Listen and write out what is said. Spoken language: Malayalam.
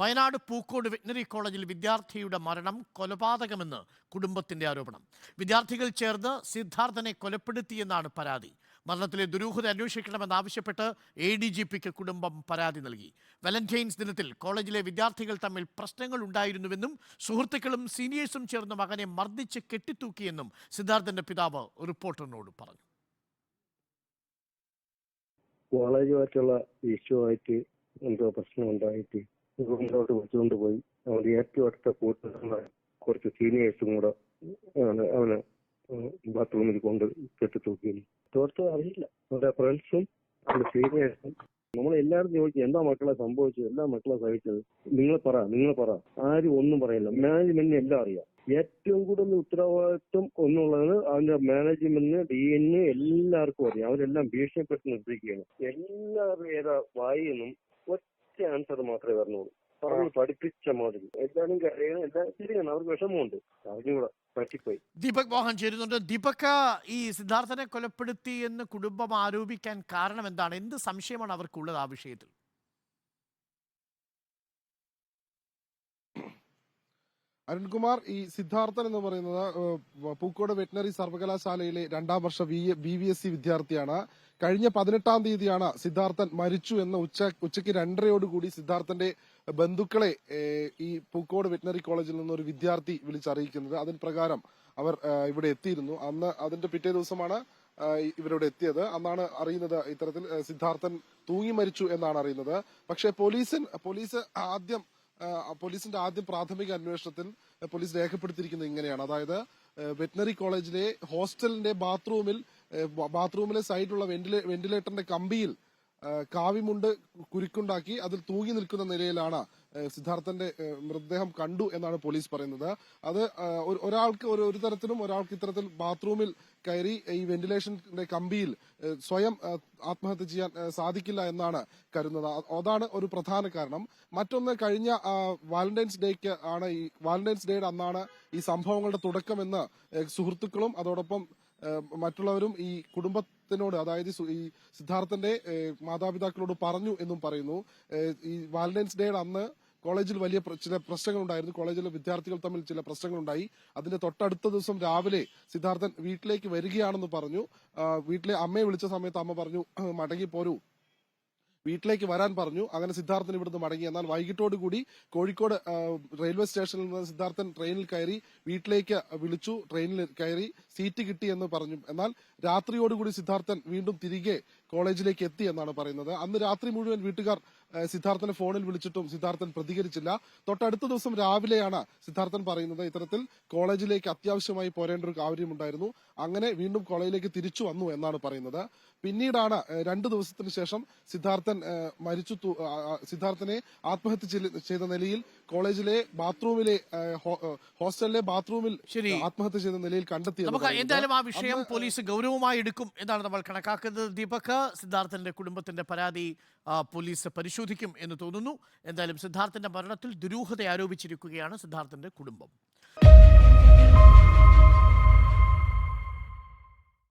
വയനാട് പൂക്കോട് വെറ്റിനറി കോളേജിൽ വിദ്യാർത്ഥിയുടെ മരണം കൊലപാതകമെന്ന് കുടുംബത്തിന്റെ ആരോപണം. വിദ്യാർത്ഥികൾ ചേർന്ന് സിദ്ധാർത്ഥനെ കൊലപ്പെടുത്തിയെന്നാണ് പരാതി. മരണത്തിലെ ദുരൂഹത അന്വേഷിക്കണമെന്നാവശ്യപ്പെട്ട് ADGPക്ക് കുടുംബം പരാതി നൽകി. വാലന്റൈൻസ് ദിനത്തിൽ കോളേജിലെ വിദ്യാർത്ഥികൾ തമ്മിൽ പ്രശ്നങ്ങൾ ഉണ്ടായിരുന്നുവെന്നും സുഹൃത്തുക്കളും സീനിയേഴ്സും ചേർന്ന് മകനെ മർദ്ദിച്ച് കെട്ടിത്തൂക്കിയെന്നും സിദ്ധാർത്ഥന്റെ പിതാവ് റിപ്പോർട്ടറിനോട് പറഞ്ഞു. കോളേജുമായിട്ടുള്ള ഇഷ്യൂ എന്തോ പ്രശ്നം ഉണ്ടായിട്ട് റൂമിലോട്ട് വിളിച്ചുകൊണ്ട് പോയി. അവന്റെ ഏറ്റവും അടുത്ത കൂട്ടുകാരന്മാർ കുറച്ച് സീനിയേഴ്സും കൂടെ അവന് ബാത്റൂമിൽ കൊണ്ട് കെട്ടിത്തൂക്കിയിരുന്നു. തോർത്ത് അറിയില്ല. അവരുടെ ഫ്രണ്ട്സും അവരുടെ സീനിയേഴ്സും നമ്മളെല്ലാവരും ചോദിച്ചു, എന്താ മക്കളെ സംഭവിച്ചത്, എല്ലാ മക്കളെ സഹിച്ചത്, നിങ്ങൾ പറ. ആരും ഒന്നും പറയില്ല. മാനേജ്മെന്റിന് എല്ലാം അറിയാം. ഏറ്റവും കൂടുതൽ ഉത്തരവാദിത്വം ഒന്നുള്ളത് അവന്റെ മാനേജ്മെന്റിന്, DN എല്ലാവർക്കും അറിയാം. അവരെല്ലാം ഭീഷണിപ്പെട്ട് നിർത്തിക്കുകയാണ്. എല്ലാവരുടെ വായിന്നും ഒറ്റ ആൻസർ മാത്രമേ പറഞ്ഞോളൂ. പറഞ്ഞ് പഠിപ്പിച്ച മാതിരി എല്ലാവരും കരയണം. എല്ലാം ശരിയാണ്, അവർക്ക് വിഷമമുണ്ട്. അവരും കൂടെ പറ്റിപ്പോയി. ദീപക് മോഹൻ ചേരുന്നുണ്ട്. ദീപക്, ഈ സിദ്ധാർത്ഥനെ കൊലപ്പെടുത്തി എന്ന് കുടുംബം ആരോപിക്കാൻ കാരണം എന്താണ്? എന്ത് സംശയമാണ് അവർക്കുള്ളത് ആ വിഷയത്തിൽ? അരുൺകുമാർ, ഈ സിദ്ധാർത്ഥൻ എന്ന് പറയുന്നത് പൂക്കോട് വെറ്റിനറി സർവകലാശാലയിലെ 2ാം വർഷ BVSC വിദ്യാർത്ഥിയാണ്. കഴിഞ്ഞ 18-ാം തീയതിയാണ് സിദ്ധാർത്ഥൻ മരിച്ചു എന്ന് ഉച്ചയ്ക്ക് 2:30യോടുകൂടി സിദ്ധാർത്ഥന്റെ ബന്ധുക്കളെ ഈ പൂക്കോട് വെറ്റിനറി കോളേജിൽ നിന്ന് ഒരു വിദ്യാർത്ഥി വിളിച്ചറിയിക്കുന്നത്. അതിന് പ്രകാരം അവർ ഇവിടെ എത്തിയിരുന്നു. അന്ന് അതിന്റെ പിറ്റേ ദിവസമാണ് ഇവരിവിടെ എത്തിയത്. അന്നാണ് അറിയുന്നത് ഇത്തരത്തിൽ സിദ്ധാർത്ഥൻ തൂങ്ങി മരിച്ചു എന്നാണ് അറിയുന്നത്. പക്ഷേ പോലീസിന്റെ ആദ്യം പ്രാഥമിക അന്വേഷണത്തിൽ പോലീസ് രേഖപ്പെടുത്തിയിരിക്കുന്നത് ഇങ്ങനെയാണ്. അതായത് വെറ്റിനറി കോളേജിലെ ഹോസ്റ്റലിന്റെ ബാത്റൂമിലെ സൈഡിലുള്ള വെന്റിലേറ്ററിന്റെ കമ്പിയിൽ കാവിമുണ്ട് കുരുക്കുണ്ടാക്കി അതിൽ തൂങ്ങി നിൽക്കുന്ന നിലയിലാണ് സിദ്ധാർത്ഥന്റെ മൃതദേഹം കണ്ടു എന്നാണ് പോലീസ് പറയുന്നത്. അത് ഒരു തരത്തിലും ഒരാൾക്ക് ഇത്തരത്തിൽ ബാത്റൂമിൽ കയറി ഈ വെന്റിലേഷന്റെ കമ്പിയിൽ സ്വയം ആത്മഹത്യ ചെയ്യാൻ സാധിക്കില്ല എന്നാണ് കരുതുന്നത്. അതാണ് ഒരു പ്രധാന കാരണം. മറ്റൊന്ന്, കഴിഞ്ഞ വാലന്റൈൻസ് ഡേയുടെ അന്നാണ് ഈ സംഭവങ്ങളുടെ തുടക്കമെന്ന് സുഹൃത്തുക്കളും അതോടൊപ്പം മറ്റുള്ളവരും ഈ കുടുംബത്തിനോട്, അതായത് ഈ സിദ്ധാർത്ഥന്റെ മാതാപിതാക്കളോട് പറഞ്ഞു എന്നും പറയുന്നു. ഈ വാലന്റൈൻസ് ഡേയുടെ അന്ന് കോളേജിൽ വലിയ ചില പ്രശ്നങ്ങളുണ്ടായിരുന്നു. കോളേജിലെ വിദ്യാർത്ഥികൾ തമ്മിൽ ചില പ്രശ്നങ്ങളുണ്ടായി. അതിന്റെ തൊട്ടടുത്ത ദിവസം രാവിലെ സിദ്ധാർത്ഥൻ വീട്ടിലേക്ക് വരികയാണെന്ന് പറഞ്ഞു. വീട്ടിലെ അമ്മയെ വിളിച്ച സമയത്ത് അമ്മ പറഞ്ഞു, മടങ്ങി പോരൂ, വീട്ടിലേക്ക് വരാൻ പറഞ്ഞു. അങ്ങനെ സിദ്ധാർത്ഥൻ ഇവിടുന്ന് മടങ്ങി. എന്നാൽ വൈകിട്ടോടുകൂടി കോഴിക്കോട് റെയിൽവേ സ്റ്റേഷനിൽ നിന്ന് സിദ്ധാർത്ഥൻ ട്രെയിനിൽ കയറി വീട്ടിലേക്ക് വിളിച്ചു. ട്രെയിനിൽ കയറി സീറ്റ് കിട്ടി എന്ന് പറഞ്ഞു. എന്നാൽ രാത്രിയോടുകൂടി സിദ്ധാർത്ഥൻ വീണ്ടും തിരികെ കോളേജിലേക്ക് എത്തി എന്നാണ് പറയുന്നത്. അന്ന് രാത്രി മുഴുവൻ വീട്ടുകാർ സിദ്ധാർത്ഥനെ ഫോണിൽ വിളിച്ചിട്ടും സിദ്ധാർത്ഥൻ പ്രതികരിച്ചില്ല. തൊട്ടടുത്ത ദിവസം രാവിലെയാണ് സിദ്ധാർത്ഥൻ പറയുന്നത് ഇത്തരത്തിൽ കോളേജിലേക്ക് അത്യാവശ്യമായി പോരേണ്ട ഒരു കാര്യമുണ്ടായിരുന്നു, അങ്ങനെ വീണ്ടും കോളേജിലേക്ക് തിരിച്ചു വന്നു എന്നാണ് പറയുന്നത്. പിന്നീടാണ് 2 ദിവസത്തിന് ശേഷം സിദ്ധാർത്ഥനെ ആത്മഹത്യ ചെയ്ത നിലയിൽ കോളേജിലെ ബാത്റൂമിലെ ഹോസ്റ്റലിലെ ബാത്റൂമിൽ ആത്മഹത്യ ചെയ്ത നിലയിൽ കണ്ടെത്തിയത്. നമുക്ക് എന്തായാലും ആ വിഷയം പോലീസ് ഗൗരവമായി എടുക്കും എന്നാണ് നമ്മൾ കണക്കാക്കുന്നത്. ദീപക്, സിദ്ധാർത്ഥന്റെ കുടുംബത്തിന്റെ പരാതി പോലീസ് പരിശോധിക്കും എന്ന് തോന്നുന്നു. എന്തായാലും സിദ്ധാർത്ഥന്റെ മരണത്തിൽ ദുരൂഹത ആരോപിച്ചിരിക്കുകയാണ് സിദ്ധാർത്ഥന്റെ കുടുംബം.